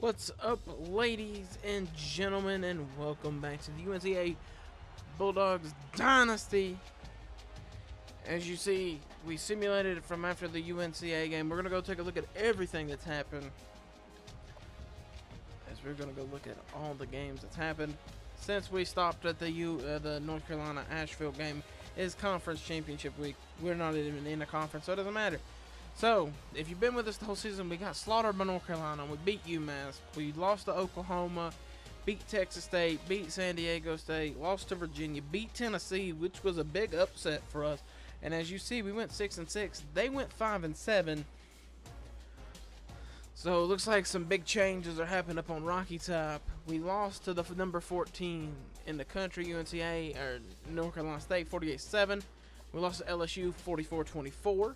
What's up, ladies and gentlemen, and welcome back to the UNCA Bulldogs Dynasty. As you see, we simulated it from after the UNCA game. We're going to go take a look at everything that's happened. As we're going to go look at all the games that's happened. Since we stopped at the North Carolina Asheville game, is conference championship week. We're not even in a conference, so it doesn't matter. So, if you've been with us the whole season, we got slaughtered by North Carolina. We beat UMass. We lost to Oklahoma, beat Texas State, beat San Diego State, lost to Virginia, beat Tennessee, which was a big upset for us. And as you see, we went 6-6. They went 5-7. So, it looks like some big changes are happening up on Rocky Top. We lost to the number 14 in the country, UNCA, or North Carolina State, 48-7. We lost to LSU, 44-24.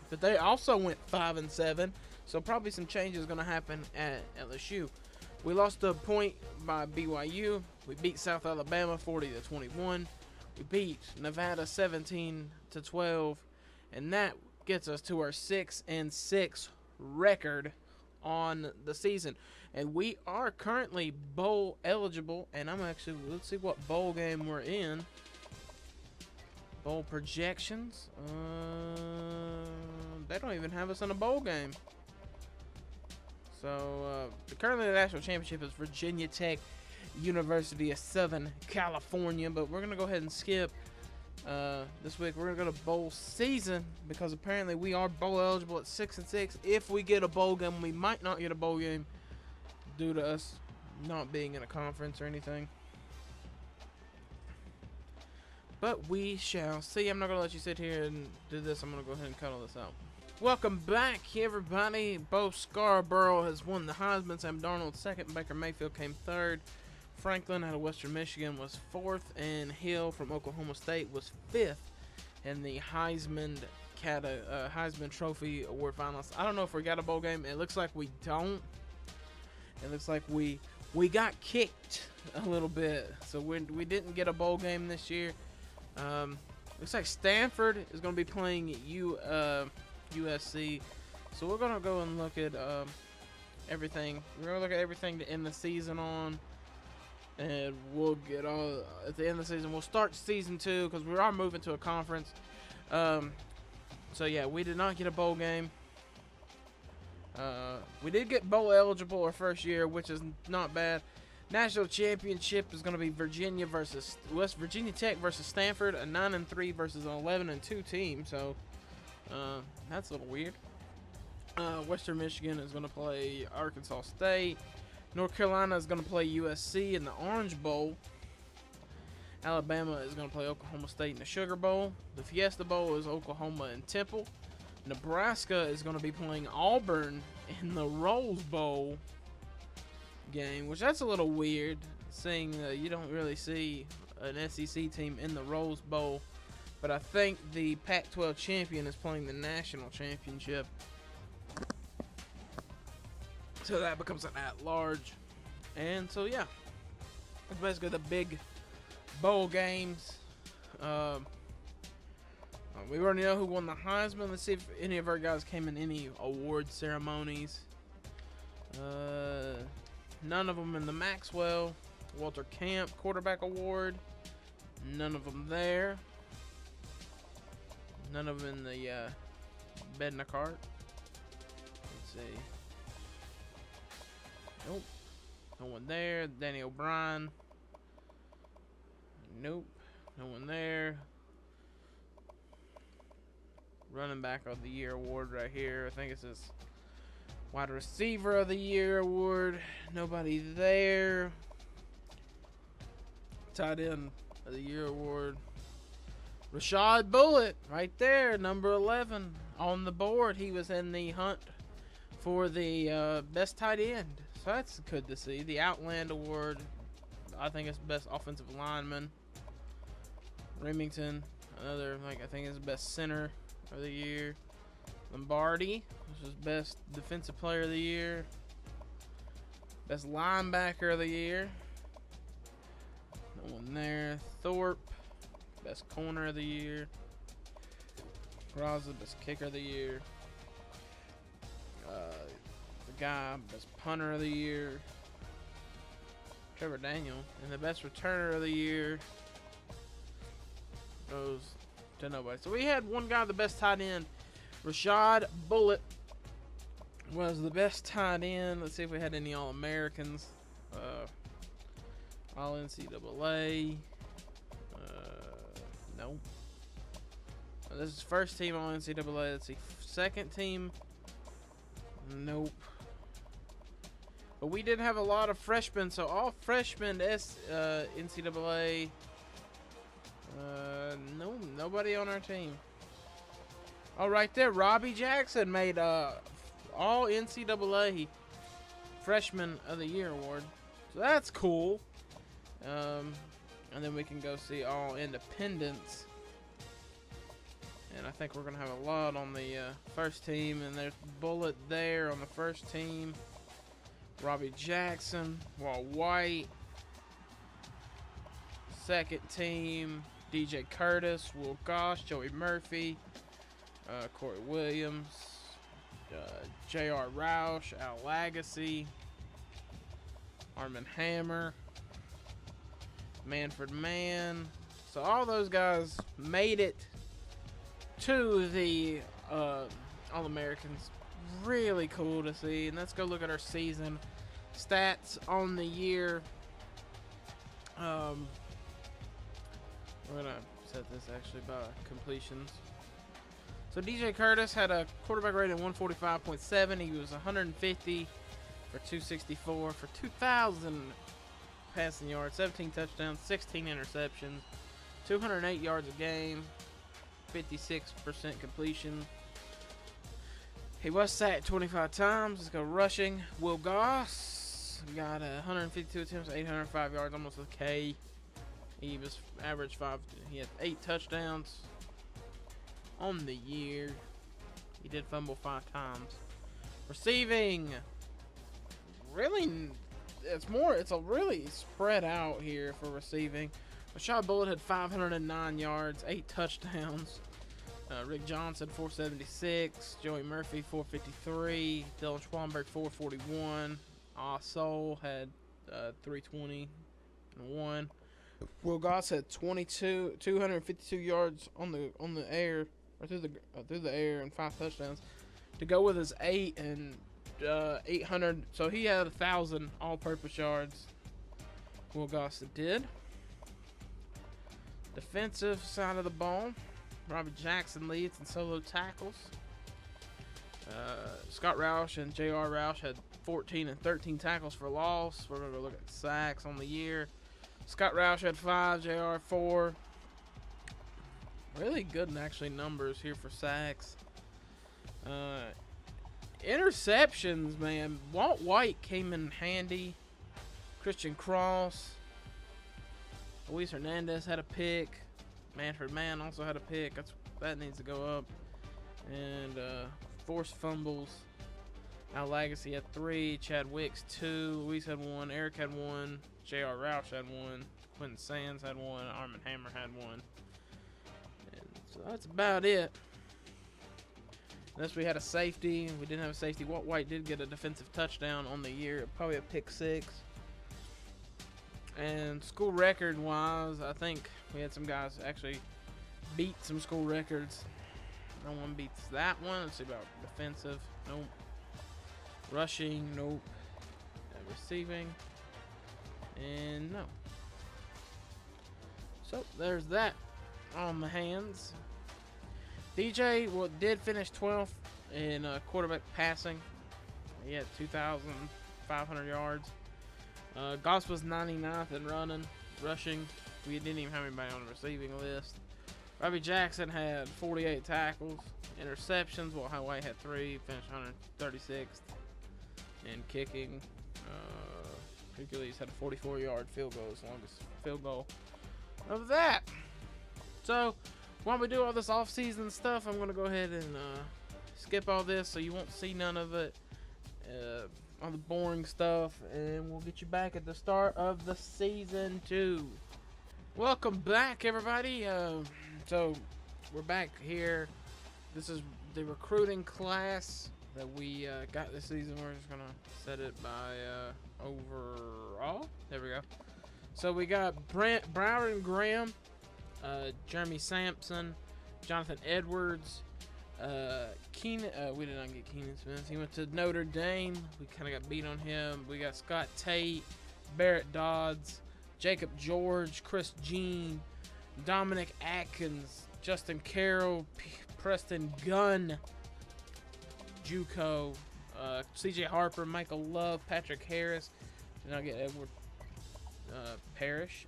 But they also went 5-7, so probably some changes going to happen at LSU. We lost a point by BYU. We beat South Alabama 40-21. We beat Nevada 17-12, and that gets us to our 6-6 record on the season. And we are currently bowl eligible, and let's see what bowl game we're in. Bowl projections. They don't even have us in a bowl game. So, currently the national championship is Virginia Tech, University of Southern California. But we're going to go ahead and skip this week. We're going to go to bowl season because apparently we are bowl eligible at 6-6. If we get a bowl game, we might not get a bowl game due to us not being in a conference or anything. But we shall see. I'm not going to let you sit here and do this. I'm going to go ahead and cut all this out. Welcome back, everybody. Bo Scarborough has won the Heisman. Sam Darnold second. Baker Mayfield came third. Franklin out of Western Michigan was fourth. And Hill from Oklahoma State was fifth in the Heisman Trophy Award finalists. I don't know if we got a bowl game. It looks like we don't. It looks like we got kicked a little bit. So we didn't get a bowl game this year. Looks like Stanford is going to be playing USC. So we're going to go and look at everything. We're going to look at everything to end the season on. And we'll get all at the end of the season. We'll start season 2 because we are moving to a conference. So yeah, we did not get a bowl game. We did get bowl eligible our first year, which is not bad. National championship is going to be Virginia Tech versus Stanford, a 9-3 versus an 11-2 team. So that's a little weird. Western Michigan is going to play Arkansas State. North Carolina is going to play USC in the Orange Bowl. Alabama is going to play Oklahoma State in the Sugar Bowl. The Fiesta Bowl is Oklahoma and Temple. Nebraska is going to be playing Auburn in the Rose Bowl game, which that's a little weird, seeing you don't really see an SEC team in the Rose Bowl. But I think the Pac-12 champion is playing the national championship, so that becomes an at-large. And so yeah, that's basically the big bowl games. We already know who won the Heisman. Let's see if any of our guys came in any award ceremonies. None of them in the Maxwell Walter Camp Quarterback Award. None of them there. None of them in the Bednaart. Let's see. Nope. No one there. Danny O'Brien. Nope. No one there. Running Back of the Year award right here. I think it says Wide Receiver of the Year award. Nobody there. Tight End of the Year award. Rashad Bullitt right there, number 11 on the board. He was in the hunt for the best tight end. So that's good to see. The Outland award, I think it's best offensive lineman. Remington, another, I think is best center of the year. Lombardi, which is best defensive player of the year. Best linebacker of the year. No one there. Thorpe, best corner of the year. Graza, best kicker of the year. guy, best punter of the year, Trevor Daniel, and the best returner of the year goes to nobody. So we had one guy, the best tight end, Rashad Bullitt was the best tight end. Let's see if we had any All-Americans, All NCAA. Nope. This is first team All NCAA. Let's see, second team. Nope. But we did have a lot of freshmen, so all freshmen NCAA. No, nobody on our team. Oh, right there, Robbie Jackson made all NCAA Freshman of the Year award, so that's cool. And then we can go see all independents, and I think we're gonna have a lot on the first team. And there's Bullet there on the first team. Robbie Jackson, Walt White. Second team, DJ Curtis, Will Goss, Joey Murphy, Corey Williams, J.R. Roush, Al Lagasse, Armand Hammer, Manfred Mann. So all those guys made it to the All-Americans. Really cool to see. And let's go look at our season stats on the year. We're gonna set this actually by completions. So DJ Curtis had a quarterback rating of 145.7. He was 150 for 264 for 2,000 passing yards, 17 touchdowns, 16 interceptions, 208 yards a game, 56% completion. He was sacked 25 times. Let's go rushing. Will Goss got 152 attempts, 805 yards, almost a K. He was average 5. He had 8 touchdowns on the year. He did fumble 5 times. Receiving, really, it's a really spread out here for receiving. Rashad Bullitt had 509 yards, 8 touchdowns. Rick Johnson 476, Joey Murphy 453, Dylan Schwamberg 441. Soul had 320 and 1. Will Goss had 252 yards on the air, or through the air, and 5 touchdowns to go with his 800. So he had 1,000 all-purpose yards. Will Goss did. Defensive side of the ball, Robbie Jackson leads in solo tackles. Scott Roush and J.R. Roush had 14 and 13 tackles for loss. We're gonna go look at sacks on the year. Scott Roush had 5, J.R. 4. Really good, actually, numbers here for sacks. Interceptions, man. Walt White came in handy. Christian Cross. Luis Hernandez had a pick. Manfred Mann also had a pick. That needs to go up. And forced fumbles. Al Lagasse had 3. Chad Wicks 2. Luis had 1. Eric had 1. J.R. Roush had 1. Quentin Sands had 1. Armand Hammer had 1. And so that's about it. Unless we had a safety. We didn't have a safety. Walt White did get a defensive touchdown on the year. Probably a pick 6. And school record wise, I think we had some guys actually beat some school records. No one beats that one. Let's see about defensive. Nope. Rushing. Nope. Receiving. And no. So there's that on the hands. DJ did finish 12th in quarterback passing. He had 2,500 yards. Goss was 99th in rushing. We didn't even have anybody on the receiving list. Robbie Jackson had 48 tackles. Interceptions, Walt White had 3. Finished 136th. And kicking, Hercules had a 44-yard field goal, as longest field goal of that. So while we do all this off-season stuff, I'm going to go ahead and skip all this so you won't see none of it. All the boring stuff, and we'll get you back at the start of the season 2. Welcome back, everybody. So we're back here. This is the recruiting class that we got this season. We're just gonna set it by overall. There we go. So we got Broward Graham, Jeremy Sampson, Jonathan Edwards, Keenan. We did not get Keenan Smith. He went to Notre Dame. We kind of got beat on him. We got Scott Tate, Barrett Dodds, Jacob George, Chris Jean, Dominic Atkins, Justin Carroll, Preston Gunn, JUCO, CJ Harper, Michael Love, Patrick Harris. Did not get Edward Parrish,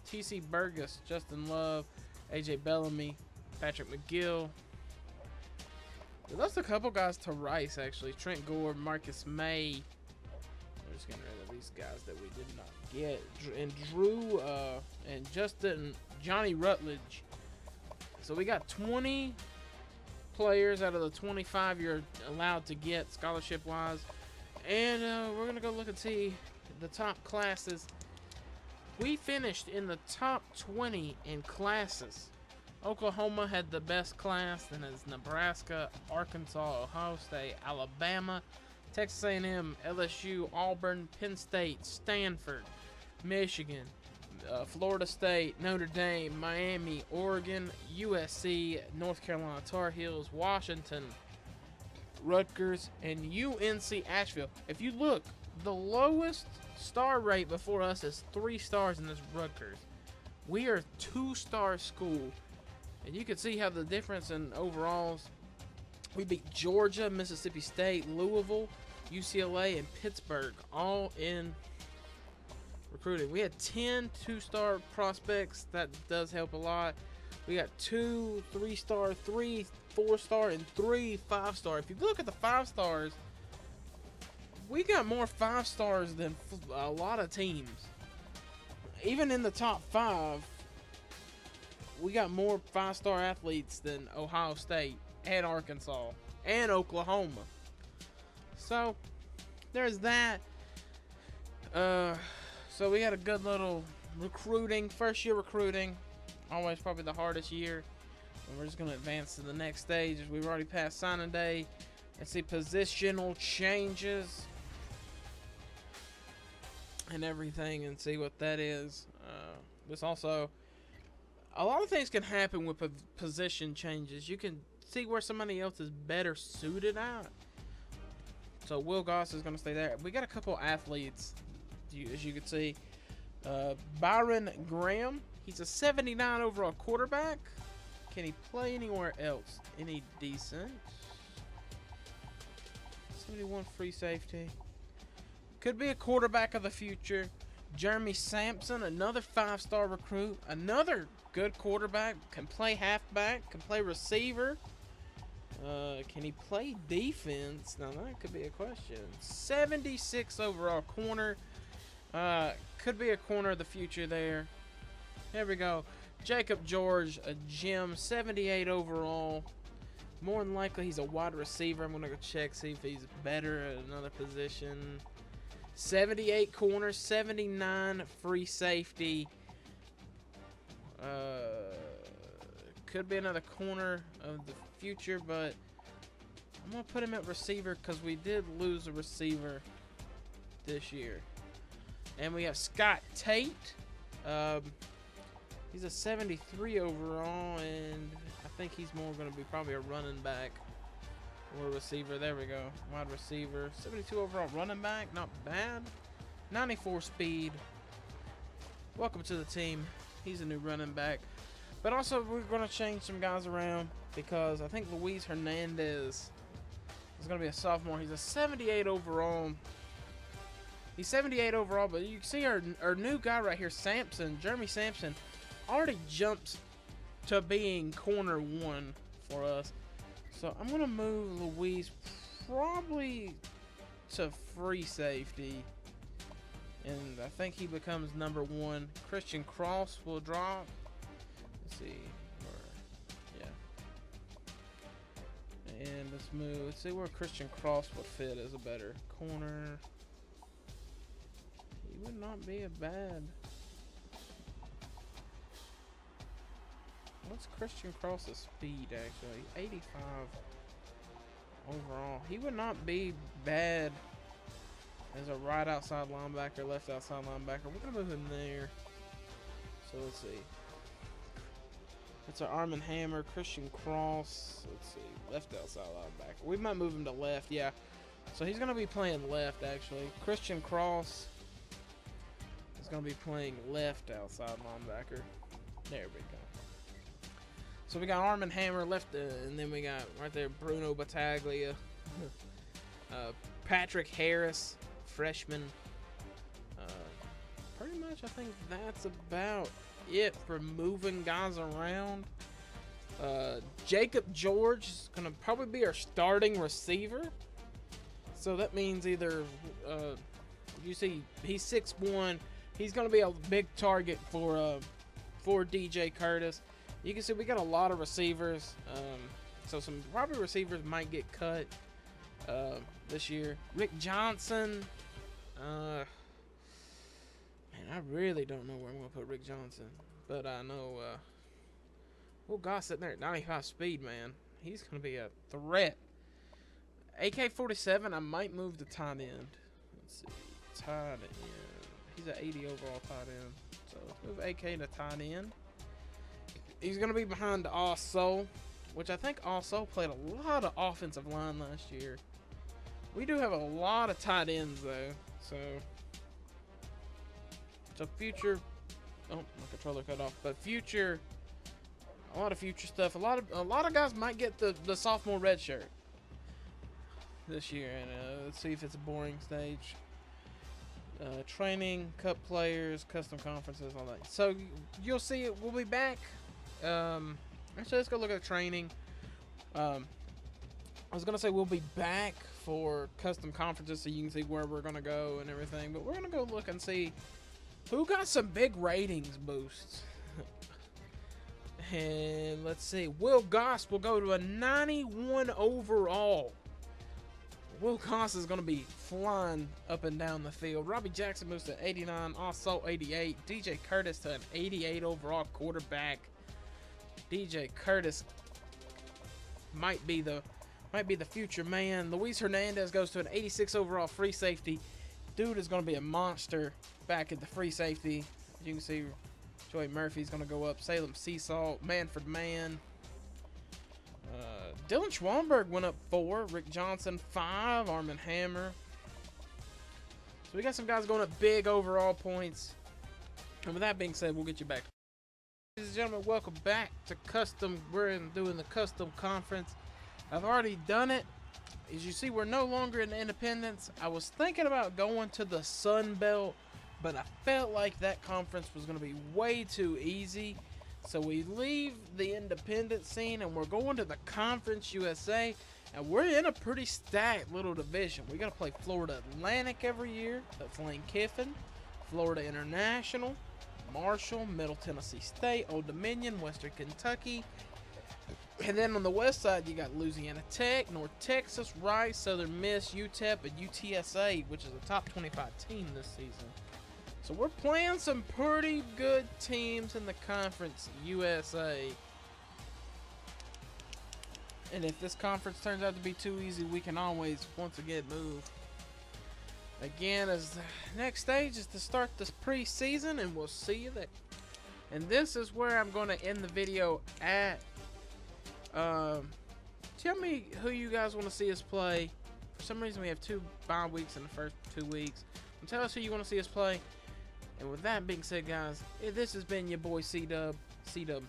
TC Burgess, Justin Love, AJ Bellamy, Patrick McGill. We lost a couple guys to Rice, actually. Trent Gore, Marcus May. We're just getting rid of these guys that we did not get. And Drew and Justin, Johnny Rutledge. So we got 20 players out of the 25 you're allowed to get scholarship-wise. And we're going to go look and see the top classes. We finished in the top 20 in classes. Oklahoma had the best class, then it's Nebraska, Arkansas, Ohio State, Alabama, Texas A&M, LSU, Auburn, Penn State, Stanford, Michigan, Florida State, Notre Dame, Miami, Oregon, USC, North Carolina Tar Heels, Washington, Rutgers, and UNC Asheville. If you look, the lowest star rate before us is 3 stars in this Rutgers. We are a 2-star school. And you can see how the difference in overalls. We beat Georgia, Mississippi State, Louisville, UCLA, and Pittsburgh, all in recruiting. We had 10 2-star prospects. That does help a lot. We got 2 3-star, 3 4-star, and 3 5-star. If you look at the 5 stars, we got more 5 stars than a lot of teams. Even in the top 5, we got more 5-star athletes than Ohio State and Arkansas and Oklahoma. So there's that. So we had a good little recruiting, first year recruiting, always probably the hardest year. And we're just going to advance to the next stage. We've already passed signing day. Let's see positional changes and everything and see what that is. This also, a lot of things can happen with position changes. You can see where somebody else is better suited at. So Will Goss is going to stay there. We got a couple athletes, as you can see. Byron Graham, he's a 79 overall quarterback. Can he play anywhere else? Any decent? 71 free safety. Could be a quarterback of the future. Jeremy Sampson, another 5-star recruit. Another good quarterback. Can play halfback. Can play receiver. Can he play defense? Now that could be a question. 76 overall corner. Could be a corner of the future there. There we go. Jacob George, a gem, 78 overall. More than likely he's a wide receiver. I'm going to go check, see if he's better at another position. 78 corner, 79 free safety. Could be another corner of the future, but I'm going to put him at receiver because we did lose a receiver this year. And we have Scott Tate. He's a 73 overall, and I think he's more going to be probably a running back or a receiver. There we go. Wide receiver. 72 overall running back. Not bad. 94 speed. Welcome to the team. He's a new running back. But also, we're going to change some guys around because I think Luis Hernandez is going to be a sophomore. He's a 78 overall. He's 78 overall, but you can see our new guy right here, Sampson, Jeremy Sampson, already jumps to being corner 1 for us. So I'm going to move Luis probably to free safety. And I think he becomes number 1. Christian Cross will drop. Let's see. Yeah. And let's move. Let's see where Christian Cross would fit as a better corner. He would not be a bad. What's Christian Cross's speed, actually? 85 overall. He would not be bad as a right outside linebacker, left outside linebacker. We're going to move him there. So let's see. That's our Arm and Hammer, Christian Cross. Let's see, left outside linebacker. We might move him to left, yeah. So he's going to be playing left, actually. Christian Cross is going to be playing left outside linebacker. There we go. So we got Arm and Hammer left, and then we got right there Bruno Battaglia, Patrick Harris, freshman. Pretty much, I think that's about it for moving guys around. Jacob George is going to probably be our starting receiver. So that means either, you see, he's 6'1". He's going to be a big target for DJ Curtis. You can see we got a lot of receivers. So some probably receivers might get cut this year. Rick Johnson. Man, I really don't know where I'm going to put Rick Johnson. But I know, oh, God, sitting there at 95 speed, man. He's going to be a threat. AK-47, I might move to tight end. Let's see, tight end. He's an 80 overall tight end. So let's move AK to tight end. He's going to be behind Also, which I think Also played a lot of offensive line last year. We do have a lot of tight ends, though. So future, oh, my controller cut off. But future, a lot of future stuff. A lot of guys might get the sophomore red shirt this year, and let's see if it's a boring stage. Training, cup players, custom conferences, all that. So you'll see it. We'll be back. Actually, let's go look at training. I was gonna say we'll be back for custom conferences, so you can see where we're gonna go and everything. But we're gonna go look and see who got some big ratings boosts. And let's see, Will Goss will go to a 91 overall. Will Goss is going to be flying up and down the field. Robbie Jackson moves to 89, Also 88. DJ Curtis to an 88 overall quarterback. DJ Curtis might be the future man. Luis Hernandez goes to an 86 overall free safety. Dude is going to be a monster back at the free safety. You can see Joey Murphy's going to go up. Salem Seasalt, Manfred Mann. Dylan Schwamberg went up 4. Rick Johnson 5. Arm and Hammer. So we got some guys going up big overall points. And with that being said, we'll get you back. Ladies and gentlemen, welcome back to Custom. We're doing the Custom Conference. I've already done it. As you see, we're no longer in Independence. I was thinking about going to the Sun Belt, but I felt like that conference was going to be way too easy. So we leave the independent scene and we're going to the Conference USA, and we're in a pretty stacked little division. We got to play Florida Atlantic every year. That's Lane Kiffin, Florida International, Marshall, Middle Tennessee State, Old Dominion, Western Kentucky. And then on the west side, you got Louisiana Tech, North Texas, Rice, Southern Miss, UTEP, and UTSA, which is a top 25 team this season. So we're playing some pretty good teams in the Conference USA. And if this conference turns out to be too easy, we can always, once again, move. Again, as the next stage is to start this preseason, and we'll see you there. And this is where I'm going to end the video at. Tell me who you guys want to see us play. For some reason, we have 2 bye weeks in the first 2 weeks. And tell us who you want to see us play. And with that being said, guys, this has been your boy C-Dub. C-Dub.